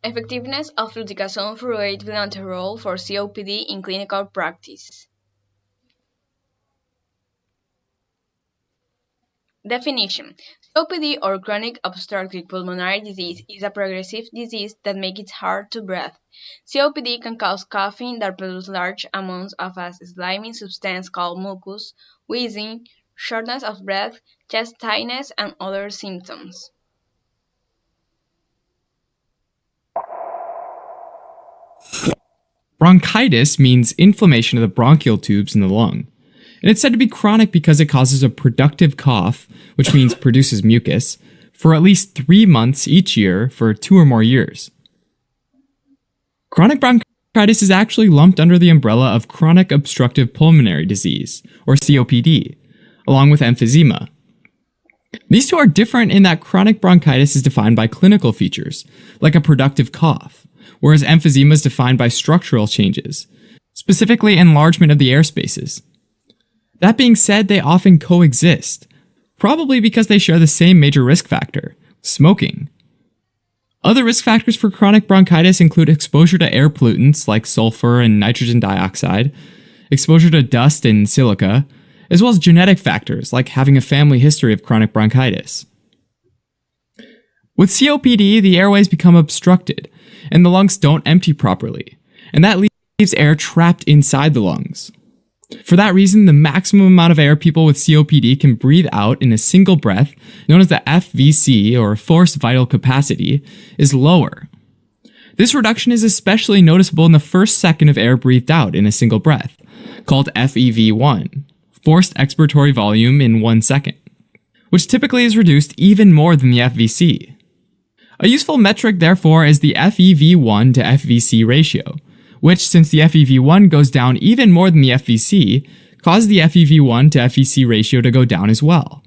Effectiveness of fluticasone furoate vilanterol for COPD in clinical practice. Definition: COPD or chronic obstructive pulmonary disease is a progressive disease that makes it hard to breathe. COPD can cause coughing that produces large amounts of a slimy substance called mucus, wheezing, shortness of breath, chest tightness, and other symptoms. Bronchitis means inflammation of the bronchial tubes in the lung. And it's said to be chronic because it causes a productive cough, which means produces mucus, for at least 3 months each year for 2 or more years. Chronic bronchitis is actually lumped under the umbrella of chronic obstructive pulmonary disease, or COPD, along with emphysema. These two are different in that chronic bronchitis is defined by clinical features, like a productive cough, whereas emphysema is defined by structural changes, specifically enlargement of the air spaces. That being said, they often coexist, probably because they share the same major risk factor, smoking. Other risk factors for chronic bronchitis include exposure to air pollutants like sulfur and nitrogen dioxide, exposure to dust and silica, as well as genetic factors like having a family history of chronic bronchitis. With COPD, the airways become obstructed, and the lungs don't empty properly, and that leaves air trapped inside the lungs. For that reason, the maximum amount of air people with COPD can breathe out in a single breath, known as the FVC, or forced vital capacity, is lower. This reduction is especially noticeable in the first second of air breathed out in a single breath, called FEV1, forced expiratory volume in 1 second, which typically is reduced even more than the FVC. A useful metric, therefore, is the FEV1 to FVC ratio, which, since the FEV1 goes down even more than the FVC, causes the FEV1 to FVC ratio to go down as well.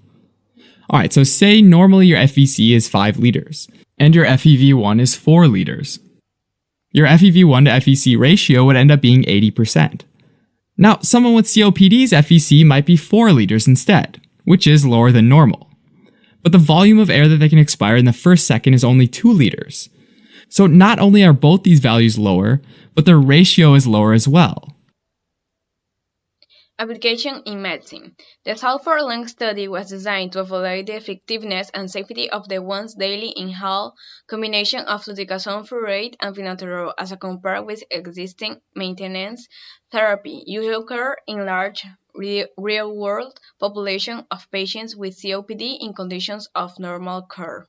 Alright, so say normally your FVC is 5 liters, and your FEV1 is 4 liters. Your FEV1 to FVC ratio would end up being 80%. Now, someone with COPD's FVC might be 4 liters instead, which is lower than normal. But the volume of air that they can expire in the first second is only 2 liters. So not only are both these values lower, but their ratio is lower as well. Application in medicine. The sulfur lung study was designed to evaluate the effectiveness and safety of the once daily inhaled combination of fluticasone furoate and vilanterol as compared with existing maintenance therapy, usually occur in large real-world population of patients with COPD in conditions of normal care.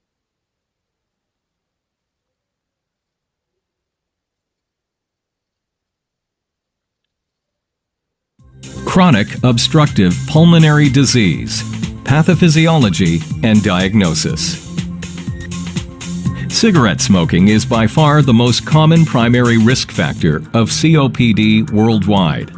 Chronic obstructive pulmonary disease, pathophysiology and diagnosis. Cigarette smoking is by far the most common primary risk factor of COPD worldwide.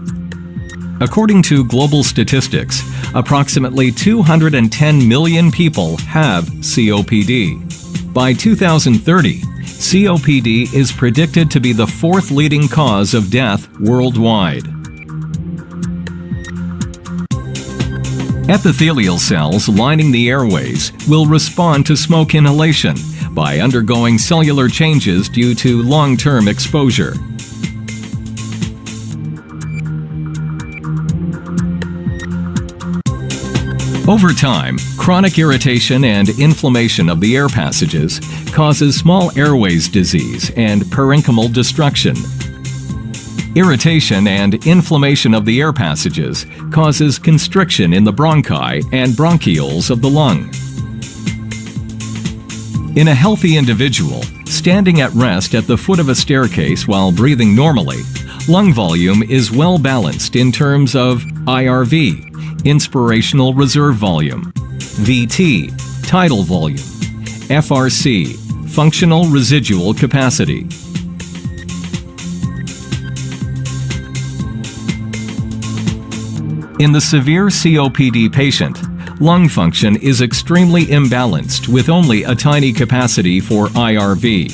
According to global statistics, approximately 210 million people have COPD. By 2030, COPD is predicted to be the 4th leading cause of death worldwide. Epithelial cells lining the airways will respond to smoke inhalation by undergoing cellular changes due to long-term exposure. Over time, chronic irritation and inflammation of the air passages causes small airways disease and parenchymal destruction. Irritation and inflammation of the air passages causes constriction in the bronchi and bronchioles of the lung. In a healthy individual, standing at rest at the foot of a staircase while breathing normally, lung volume is well balanced in terms of IRV, inspirational reserve volume, VT, tidal volume, FRC, functional residual capacity. In the severe COPD patient, lung function is extremely imbalanced with only a tiny capacity for IRV.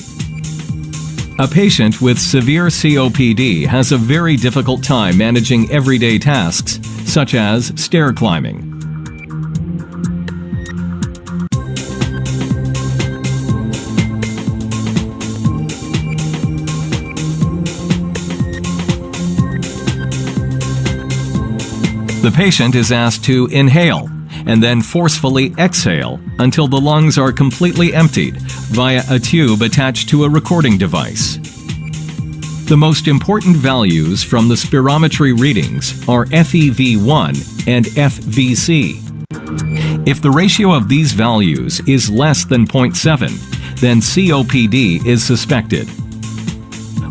A patient with severe COPD has a very difficult time managing everyday tasks, such as stair climbing. The patient is asked to inhale and then forcefully exhale until the lungs are completely emptied via a tube attached to a recording device. The most important values from the spirometry readings are FEV1 and FVC. If the ratio of these values is less than 0.7, then COPD is suspected.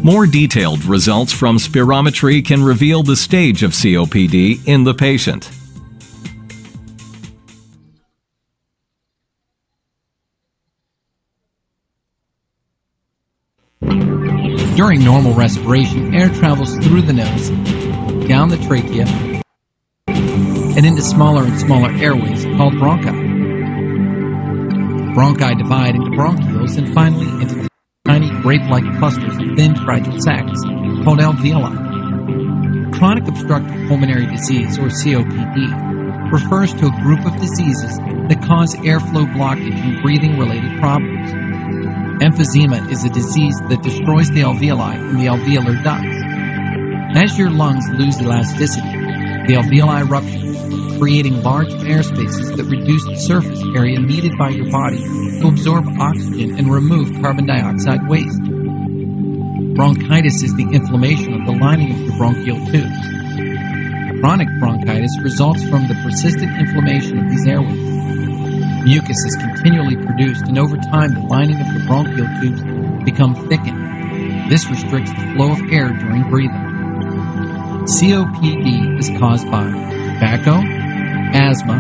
More detailed results from spirometry can reveal the stage of COPD in the patient. During normal respiration, air travels through the nose, down the trachea, and into smaller and smaller airways called bronchi. Bronchi divide into bronchioles and finally into tiny grape-like clusters of thin, fragile sacs called alveoli. Chronic obstructive pulmonary disease, or COPD, refers to a group of diseases that cause airflow blockage and breathing-related problems. Emphysema is a disease that destroys the alveoli and the alveolar ducts. As your lungs lose elasticity, the alveoli rupture, creating large air spaces that reduce the surface area needed by your body to absorb oxygen and remove carbon dioxide waste. Bronchitis is the inflammation of the lining of your bronchial tubes. Chronic bronchitis results from the persistent inflammation of these airways. Mucus is continually produced, and over time the lining of the bronchial tubes become thickened. This restricts the flow of air during breathing. COPD is caused by tobacco, asthma,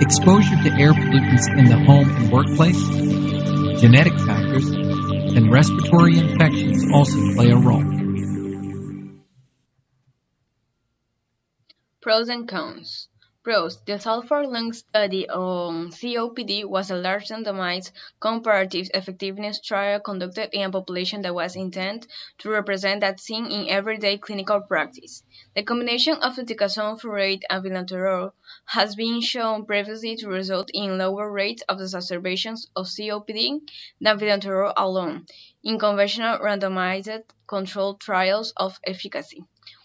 exposure to air pollutants in the home and workplace, genetic factors, and respiratory infections also play a role. Pros and cons. Pros. The sulfur lung study on COPD was a large randomized comparative effectiveness trial conducted in a population that was intended to represent that seen in everyday clinical practice. The combination of fluticasone, furoate, and vilanterol has been shown previously to result in lower rates of exacerbations of COPD than vilanterol alone in conventional randomized controlled trials of efficacy.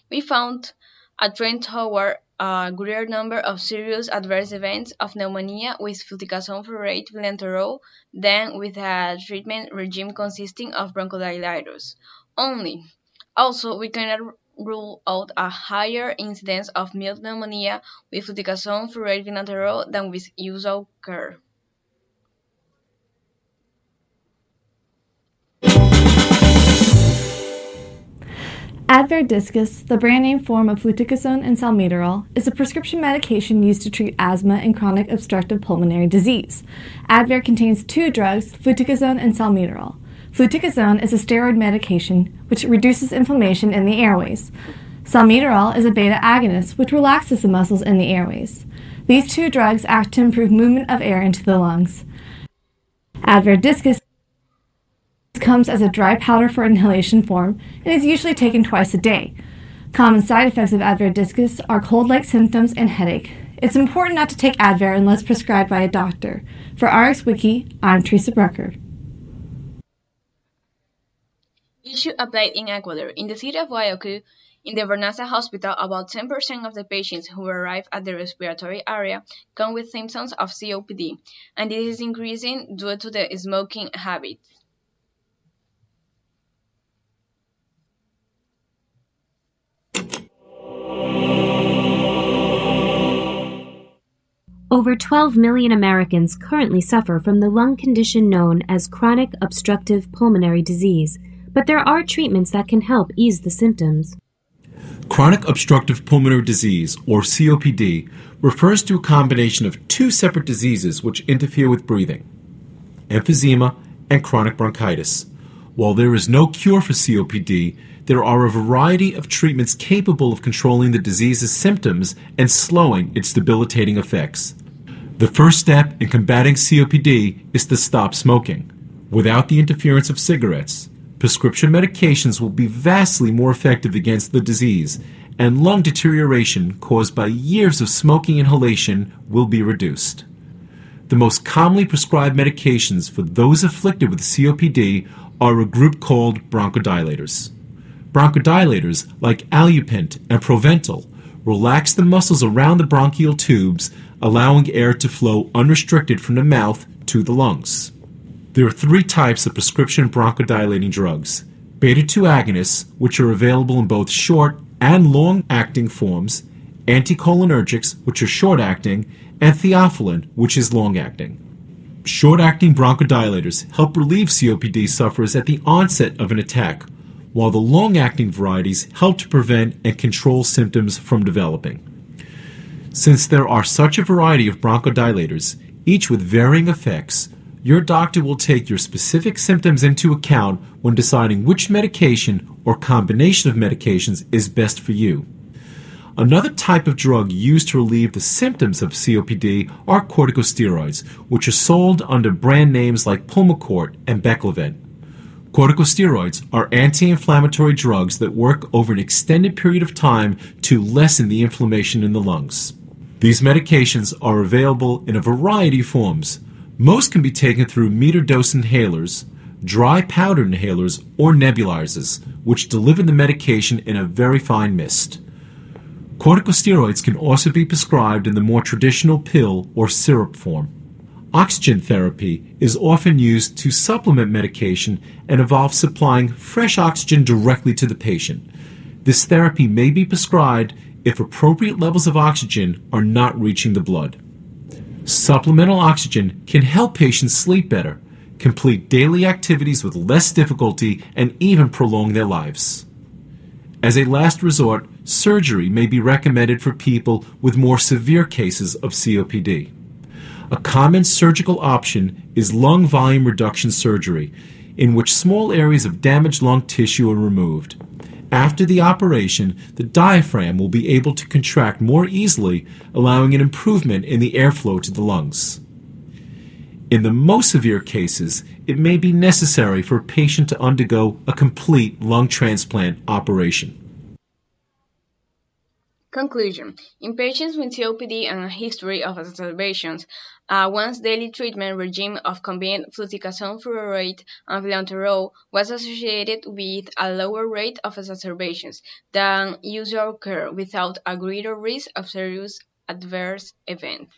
We found a trend toward a greater number of serious adverse events of pneumonia with fluticasone furoate vilanterol than with a treatment regime consisting of bronchodilators only. Also, we cannot rule out a higher incidence of mild pneumonia with fluticasone furoate vilanterol than with usual care. Advair discus, the brand name form of fluticasone and salmeterol, is a prescription medication used to treat asthma and chronic obstructive pulmonary disease. Advair contains two drugs, fluticasone and salmeterol. Fluticasone is a steroid medication which reduces inflammation in the airways. Salmeterol is a beta agonist which relaxes the muscles in the airways. These two drugs act to improve movement of air into the lungs. Advair discus comes as a dry powder for inhalation form and is usually taken twice a day. Common side effects of Advair discus are cold-like symptoms and headache. It's important not to take Advair unless prescribed by a doctor. For RxWiki, I'm Teresa Brucker. Issue applied in Ecuador. In the city of Guayaquil, in the Vernasa hospital, about 10% of the patients who arrive at the respiratory area come with symptoms of COPD, and this is increasing due to the smoking habit. Over 12 million Americans currently suffer from the lung condition known as chronic obstructive pulmonary disease, but there are treatments that can help ease the symptoms. Chronic obstructive pulmonary disease, or COPD, refers to a combination of two separate diseases which interfere with breathing: emphysema and chronic bronchitis. While there is no cure for COPD, there are a variety of treatments capable of controlling the disease's symptoms and slowing its debilitating effects. The first step in combating COPD is to stop smoking. Without the interference of cigarettes, prescription medications will be vastly more effective against the disease, and lung deterioration caused by years of smoking inhalation will be reduced. The most commonly prescribed medications for those afflicted with COPD are a group called bronchodilators. Bronchodilators, like Alupint and Proventil, Relax the muscles around the bronchial tubes, allowing air to flow unrestricted from the mouth to the lungs. There are three types of prescription bronchodilating drugs: beta-2 agonists, which are available in both short and long-acting forms, anticholinergics, which are short-acting, and theophylline, which is long-acting. Short-acting bronchodilators help relieve COPD sufferers at the onset of an attack, while the long-acting varieties help to prevent and control symptoms from developing. Since there are such a variety of bronchodilators, each with varying effects, your doctor will take your specific symptoms into account when deciding which medication or combination of medications is best for you. Another type of drug used to relieve the symptoms of COPD are corticosteroids, which are sold under brand names like Pulmicort and Beclovent. Corticosteroids are anti-inflammatory drugs that work over an extended period of time to lessen the inflammation in the lungs. These medications are available in a variety of forms. Most can be taken through metered-dose inhalers, dry powder inhalers, or nebulizers, which deliver the medication in a very fine mist. Corticosteroids can also be prescribed in the more traditional pill or syrup form. Oxygen therapy is often used to supplement medication and involves supplying fresh oxygen directly to the patient. This therapy may be prescribed if appropriate levels of oxygen are not reaching the blood. Supplemental oxygen can help patients sleep better, complete daily activities with less difficulty, and even prolong their lives. As a last resort, surgery may be recommended for people with more severe cases of COPD. A common surgical option is lung volume reduction surgery, in which small areas of damaged lung tissue are removed. After the operation, the diaphragm will be able to contract more easily, allowing an improvement in the airflow to the lungs. In the most severe cases, it may be necessary for a patient to undergo a complete lung transplant operation. Conclusion. In patients with COPD and a history of exacerbations, a once-daily treatment regime of combined fluticasone furoate and vilanterol was associated with a lower rate of exacerbations than usual care without a greater risk of serious adverse events.